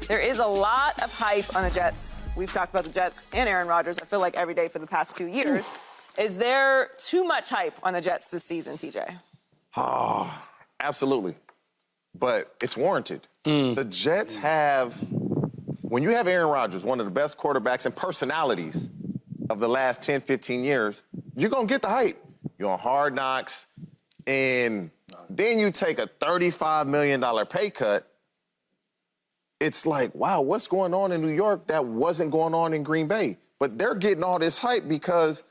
There is a lot of hype on the Jets. We've talked about the Jets and Aaron Rodgers, I feel like, every day for the past 2 years. Is there too much hype on the Jets this season, TJ? Oh, absolutely. But it's warranted. The Jets have, when you have Aaron Rodgers, one of the best quarterbacks and personalities of the last 10, 15 years, you're going to get the hype. You're on Hard Knocks, and then you take a $35 million pay cut. It's like, wow, what's going on in New York that wasn't going on in Green Bay? But they're getting all this hype because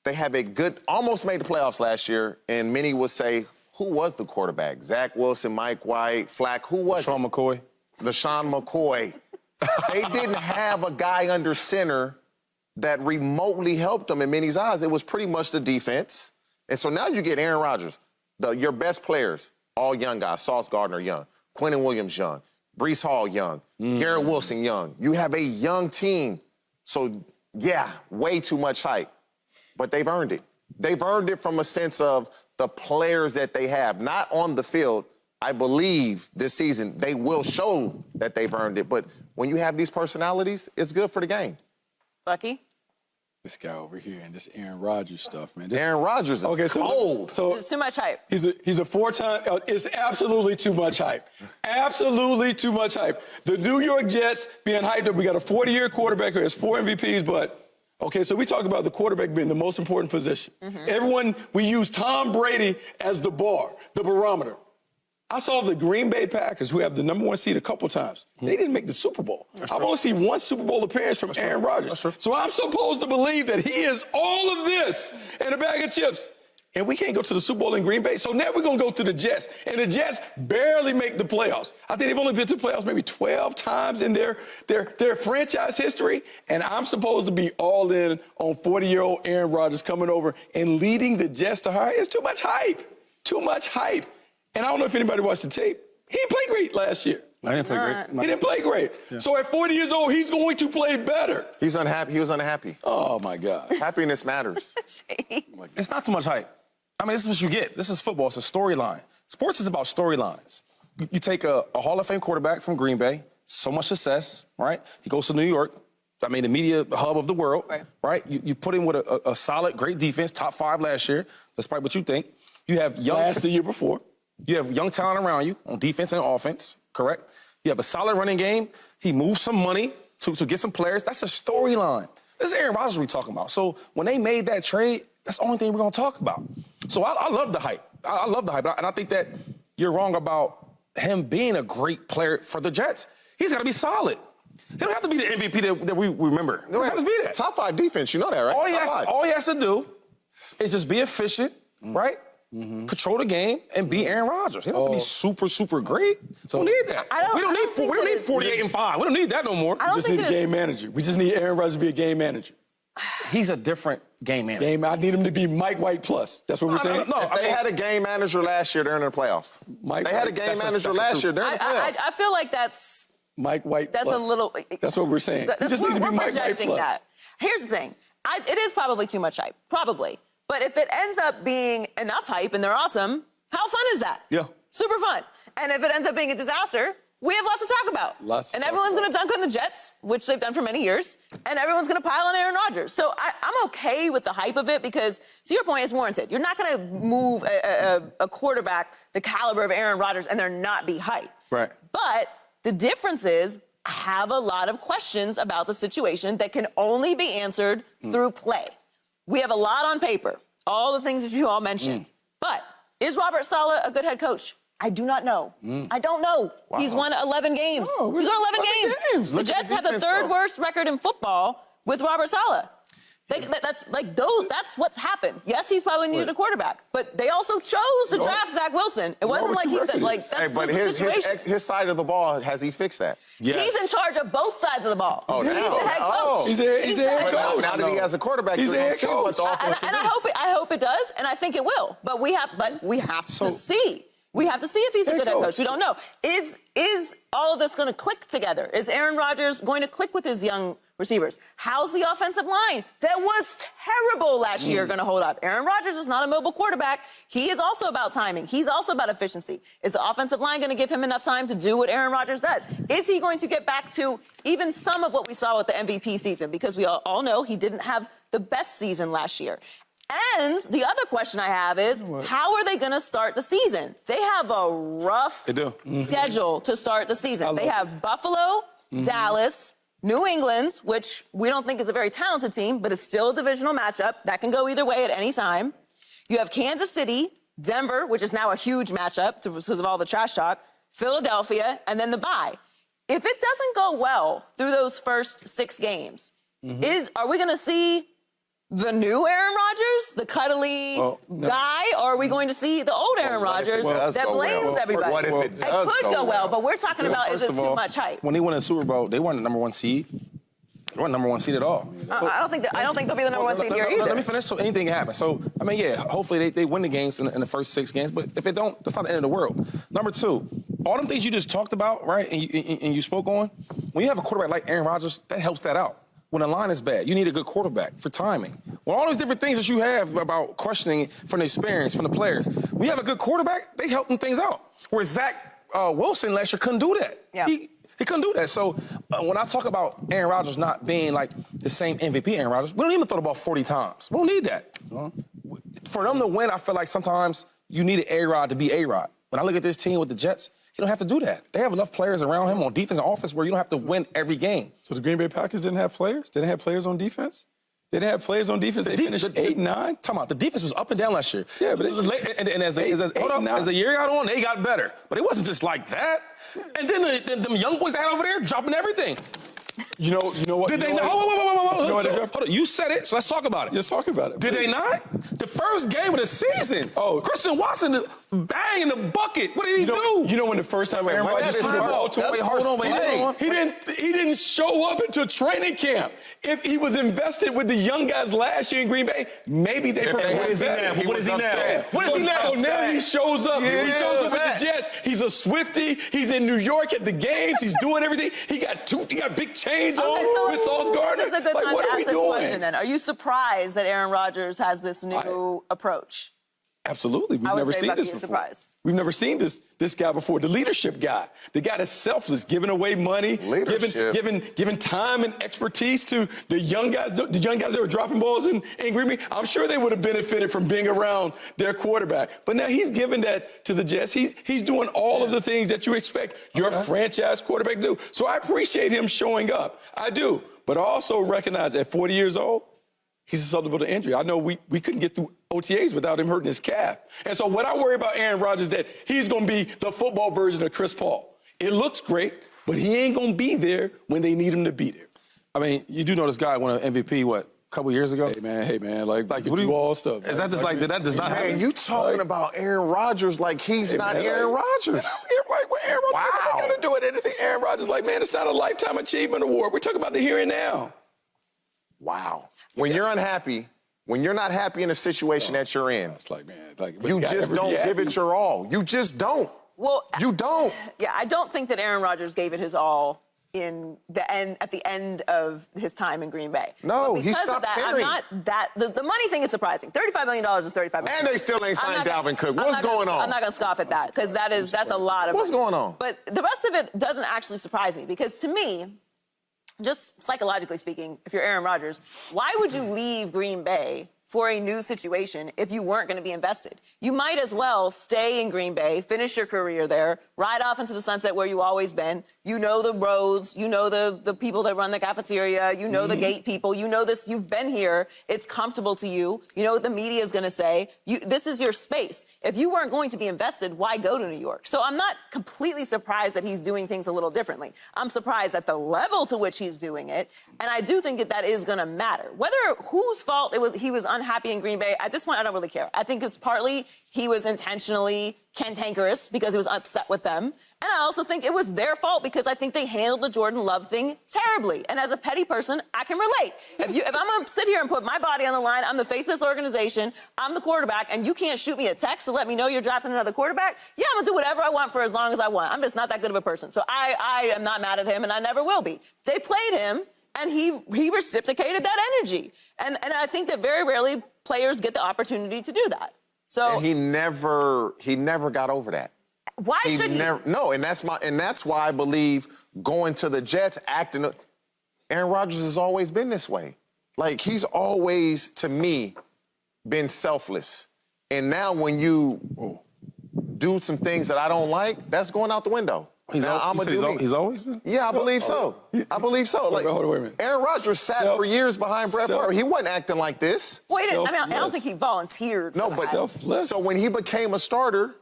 they have a good, almost made the playoffs last year, and many would say, who was the quarterback? Zach Wilson, Mike White, Flack, who was LeSean McCoy. LeSean McCoy. They didn't have a guy under center that remotely helped them in many's eyes. It was pretty much the defense. And so now you get Aaron Rodgers, your best players, all young guys, Sauce Gardner young, Quentin Williams young, Breece Hall young, Garrett Wilson young. You have a young team. So, yeah, way too much hype. But they've earned it. They've earned it from a sense of the players that they have, not on the field. I believe this season they will show that they've earned it. But when you have these personalities, it's good for the game. Bucky? This guy over here and this Aaron Rodgers stuff, man. Aaron Rodgers is cold. So It's too much hype. he's a four-time. It's absolutely too much hype. Absolutely too much hype. The New York Jets being hyped up. We got a 40-year quarterback who has 4 MVPs, but okay, so we talk about the quarterback being the most important position. Everyone, we use Tom Brady as the bar, the barometer. I saw the Green Bay Packers, who have the #1 seed a couple times. They didn't make the Super Bowl. I've only seen 1 Super Bowl appearance from Aaron Rodgers. So I'm supposed to believe that he is all of this and a bag of chips. And we can't go to the Super Bowl in Green Bay. So now we're going to go to the Jets. And the Jets barely make the playoffs. I think they've only been to the playoffs maybe 12 times in their franchise history. And I'm supposed to be all in on 40-year-old Aaron Rodgers coming over and leading the Jets to high. It's too much hype. Too much hype. And I don't know if anybody watched the tape. He didn't play great last year. I didn't play great. He didn't play great. Yeah. So at 40 years old, he's going to play better. He's unhappy. He was unhappy. Oh, my God. Happiness matters. It's not too much hype. I mean, this is what you get. This is football. It's a storyline. Sports is about storylines. You take a Hall of Fame quarterback from Green Bay, so much success, right? He goes to New York, I mean, the media hub of the world, right? You put him with a solid, great defense, top 5 last year, despite what you think. You have young... the year before. You have young talent around you on defense and offense, correct? You have a solid running game. He moves some money to get some players. That's a storyline. This is Aaron Rodgers we're talking about. So when they made that trade, that's the only thing we're going to talk about. So I love the hype. I love the hype. And I think that you're wrong about him being a great player for the Jets. He's got to be solid. He don't have to be the MVP that we remember. He doesn't have to be that. Top 5 defense, you know that, right? All he has to do is just be efficient, right? Control the game and beat Aaron Rodgers. He don't have to be super, super great. So we don't need that. We don't need 48 and 5. We don't need that no more. We just need a game manager. We just need Aaron Rodgers to be a game manager. He's a different game manager. I need him to be Mike White plus. That's what we're saying? No, they had a game manager last year during the playoffs. They had a game manager last year during the playoffs. I feel like that's... Mike White plus. That's a little... That's what we're saying. He just needs to be Mike White plus. That. Here's the thing. It is probably too much hype. Probably. But if it ends up being enough hype and they're awesome, how fun is that? Yeah. Super fun. And if it ends up being a disaster, we have lots to talk about. And everyone's going to dunk on the Jets, which they've done for many years, and everyone's going to pile on Aaron Rodgers. So I'm okay with the hype of it because, to your point, it's warranted. You're not going to move a quarterback the caliber of Aaron Rodgers and there not be hype. Right. But the difference is I have a lot of questions about the situation that can only be answered through play. We have a lot on paper, all the things that you all mentioned. But is Robert Saleh a good head coach? I do not know. I don't know. Wow. He's won 11 games. He's won 11 games. The Jets have the 3rd worst record in football with Robert Saleh. That's what's happened. Yes, he's probably needed a quarterback, but they also chose to draft Zach Wilson. It wasn't like that's the situation. His side of the ball, has he fixed that? Yes. He's in charge of both sides of the ball. Oh, he's the head coach. He's the head coach. Now that he has a quarterback, he's the head coach. And I hope it does, and I think it will. But we have to see. We have to see if he's a Head good head coach. coach. We don't know. Is all of this going to click together? Is Aaron Rodgers going to click with his young receivers? How's the offensive line that was terrible last year going to hold up? Aaron Rodgers is not a mobile quarterback. He is also about timing. He's also about efficiency. Is the offensive line going to give him enough time to do what Aaron Rodgers does? Is he going to get back to even some of what we saw with the MVP season? Because we all know he didn't have the best season last year. And the other question I have is, how are they going to start the season? They have a rough schedule to start the season. They have Buffalo, Dallas, New England, which we don't think is a very talented team, but it's still a divisional matchup. That can go either way at any time. You have Kansas City, Denver, which is now a huge matchup because of all the trash talk, Philadelphia, and then the bye. If it doesn't go well through those first 6 games, are we going to see the new Aaron Rodgers, the cuddly guy, or are we going to see the old Aaron Rodgers that blames everybody? What if it does could go well, but we're talking about, is it First of too all, much hype? When they won the Super Bowl, they weren't the number 1 seed. They weren't number 1 seed at all. I don't think they'll be the number 1 seed here either. Let me finish. So anything can happen. So I mean, yeah, hopefully they win the games in the first 6 games. But if they don't, that's not the end of the world. Number 2, all them things you just talked about, right, and you spoke on. When you have a quarterback like Aaron Rodgers, that helps that out. When the line is bad, you need a good quarterback for timing. Well, all those different things that you have about questioning from the experience, from the players, when you have a good quarterback, they help them things out. Where Zach Wilson last year couldn't do that. Yeah. He couldn't do that. So when I talk about Aaron Rodgers not being like the same MVP Aaron Rodgers, we don't even throw the ball 40 times. We don't need that. For them to win, I feel like sometimes you need an A-Rod to be A-Rod. When I look at this team with the Jets, you don't have to do that. They have enough players around him on defense and offense where you don't have to win every game. So the Green Bay Packers didn't have players? They didn't have players on defense? They didn't have players on defense? They finished 8-9? Talking about the defense was up and down last year. Yeah, but as the year got on, they got better. But it wasn't just like that. And then them young boys out over there dropping everything. You know what? Did they not? Hold on. You said it, so let's talk about it. Let's talk about it. Did they not? The first game of the season. Christian Watson bang in the bucket. What did he do? You know when the first time Aaron Rodgers threw the ball to him? Hold on. He didn't show up until training camp. If he was invested with the young guys last year in Green Bay, maybe they performed better. What is he now? What is he now? So now he shows up. Yeah, He shows up with upset. the Jets. He's a Swiftie. He's in New York at the games. He's doing everything. He got big chains on with Sauce Gardner. This is a good time what to are we ask this doing? question then. Are you surprised that Aaron Rodgers has this new approach? Absolutely. We've I would never say seen Bucky this is before. surprised. We've never seen this guy before. The leadership guy. The guy that's selfless, giving away money, giving time and expertise to the young guys that were dropping balls in Green Bay. I'm sure they would have benefited from being around their quarterback. But now he's giving that to the Jets. He's doing all of the things that you expect your franchise quarterback to do. So I appreciate him showing up. I do. But I also recognize at 40 years old, he's susceptible to injury. I know we couldn't get through OTAs without him hurting his calf. And so what I worry about Aaron Rodgers is that he's going to be the football version of Chris Paul. It looks great, but he ain't going to be there when they need him to be there. I mean, you do know this guy won an MVP, a couple years ago? Hey, man, like what do you all stuff. Is that just like, that does not happen? Man, you talking about Aaron Rodgers like he's not Aaron Rodgers. Aaron Rodgers, Wow. what they got to do with anything Aaron Rodgers? Like, man, it's not a Lifetime Achievement Award. We're talking about the here and now. Wow. When you're unhappy, when you're not happy in a situation that you're in, It's like, man, you just don't give it your all. You just don't. Well, You don't. Yeah, I don't think that Aaron Rodgers gave it his all at the end of his time in Green Bay. No, But he because stopped of that, caring. I'm not that. The money thing is surprising. $35 million is $35 million. And they still ain't signed Dalvin Cook. What's going on? I'm not going to scoff at that because that's a lot of What's money. going on? But the rest of it doesn't actually surprise me because to me, just psychologically speaking, if you're Aaron Rodgers, why would you leave Green Bay for a new situation if you weren't going to be invested? You might as well stay in Green Bay, finish your career there, ride off into the sunset where you've always been. You know the roads, you know the people that run the cafeteria, you know the gate people, you know this, you've been here, it's comfortable to you, you know what the media is going to say. This is your space. If you weren't going to be invested, why go to New York? So I'm not completely surprised that he's doing things a little differently. I'm surprised at the level to which he's doing it, and I do think that is going to matter. Whether whose fault he was unhappy in Green Bay, at this point, I don't really care. I think it's partly he was intentionally cantankerous because he was upset with them. And I also think it was their fault because I think they handled the Jordan Love thing terribly. And as a petty person, I can relate. If I'm going to sit here and put my body on the line, I'm the face of this organization, I'm the quarterback, and you can't shoot me a text to let me know you're drafting another quarterback, yeah, I'm going to do whatever I want for as long as I want. I'm just not that good of a person. So I am not mad at him, and I never will be. They played him, and he reciprocated that energy. And I think that very rarely players get the opportunity to do that. So And he never got over that. Why should he? No, and that's why I believe going to the Jets, Aaron Rodgers has always been this way. Like, he's always, to me, been selfless. And now when you do some things that I don't like, that's going out the window. He's always been? Yeah, I believe so. I believe so. Like, hold on, wait a minute. Aaron Rodgers sat for years behind Brett Favre. He wasn't acting like this. Wait, I don't think he volunteered. No, for but that. Selfless. So when he became a starter,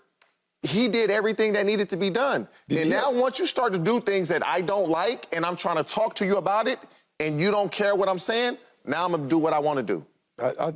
he did everything that needed to be done. And now once you start to do things that I don't like and I'm trying to talk to you about it and you don't care what I'm saying, now I'm going to do what I want to do. I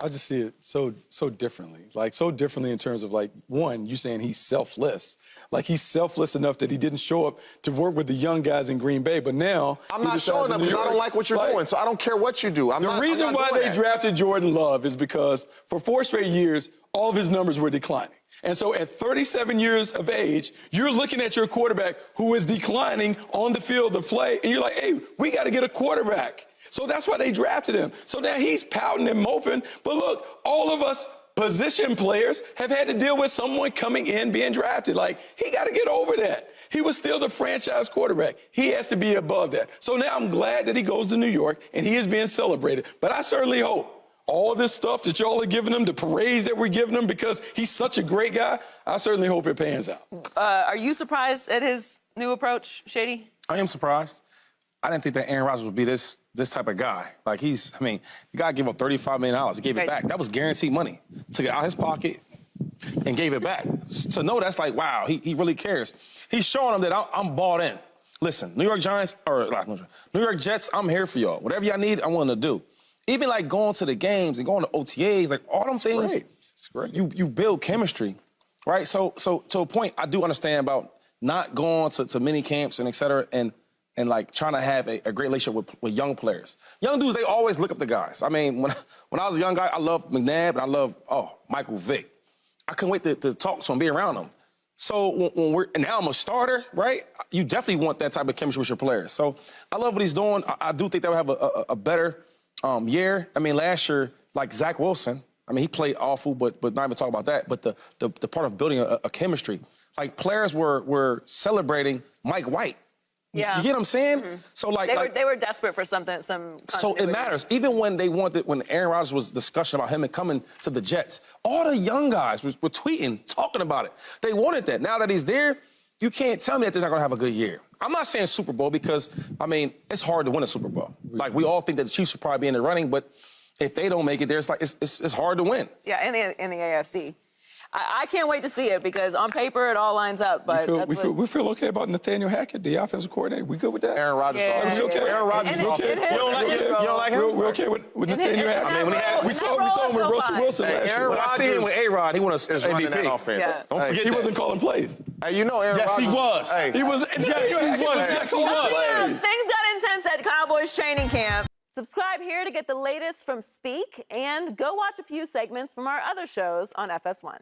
just see it so differently. Like, so differently in terms of, like, one, you saying he's selfless. Like, he's selfless enough that he didn't show up to work with the young guys in Green Bay, but now I'm not showing up because I don't like what you're doing, so I don't care what you do. The reason why they drafted Jordan Love is because for 4 straight years, all of his numbers were declining. And so at 37 years of age, you're looking at your quarterback who is declining on the field of play, and you're like, hey, we got to get a quarterback. So that's why they drafted him. So now he's pouting and moping. But look, all of us position players have had to deal with someone coming in being drafted. Like, he got to get over that. He was still the franchise quarterback. He has to be above that. So now I'm glad that he goes to New York and he is being celebrated. But I certainly hope all this stuff that y'all are giving him, the parades that we're giving him because he's such a great guy, I certainly hope it pans out. Are you surprised at his new approach, Shady? I am surprised. I didn't think that Aaron Rodgers would be this type of guy. Like, the guy gave up $35 million. He gave it back. That was guaranteed money. Took it out of his pocket and gave it back. To know that's like, wow, he really cares. He's showing them that I'm bought in. Listen, New York Jets, I'm here for y'all. Whatever y'all need, I'm willing to do. Even, like, going to the games and going to OTAs, like, all them things, It's great. You build chemistry, right? So to a point, I do understand about not going to mini camps and et cetera, and like trying to have a great relationship with young players. Young dudes, they always look up to guys. I mean, when I was a young guy, I loved McNabb and I loved Michael Vick. I couldn't wait to talk to him, be around him. So and now I'm a starter, right? You definitely want that type of chemistry with your players. So I love what he's doing. I do think they will have a better year. I mean, last year, like Zach Wilson, he played awful, but not even talk about that. But the part of building a chemistry, like players were celebrating Mike White. Yeah. You get what I'm saying? Mm-hmm. So they were desperate for some So it matters. Even when Aaron Rodgers was discussion about him and coming to the Jets, all the young guys were tweeting, talking about it. They wanted that. Now that he's there, you can't tell me that they're not going to have a good year. I'm not saying Super Bowl because, it's hard to win a Super Bowl. Like, we all think that the Chiefs should probably be in the running, but if they don't make it, it's hard to win. Yeah, in the AFC. I can't wait to see it because on paper it all lines up. But we feel okay about Nathaniel Hackett, the offensive coordinator. We good with that? Aaron Rodgers. Aaron Rodgers is okay. You don't like him? We're okay with Nathaniel Hackett. We saw him with Russell Wilson last year. When I seen him with A-Rod, he won an running that MVP. offense. Yeah. Don't forget He wasn't calling plays. Hey, Aaron Rodgers. Yes, he was. Hey. He was. Yes, he was. Things got intense at Cowboys training camp. Subscribe here to get the latest from Speak and go watch a few segments from our other shows on FS1.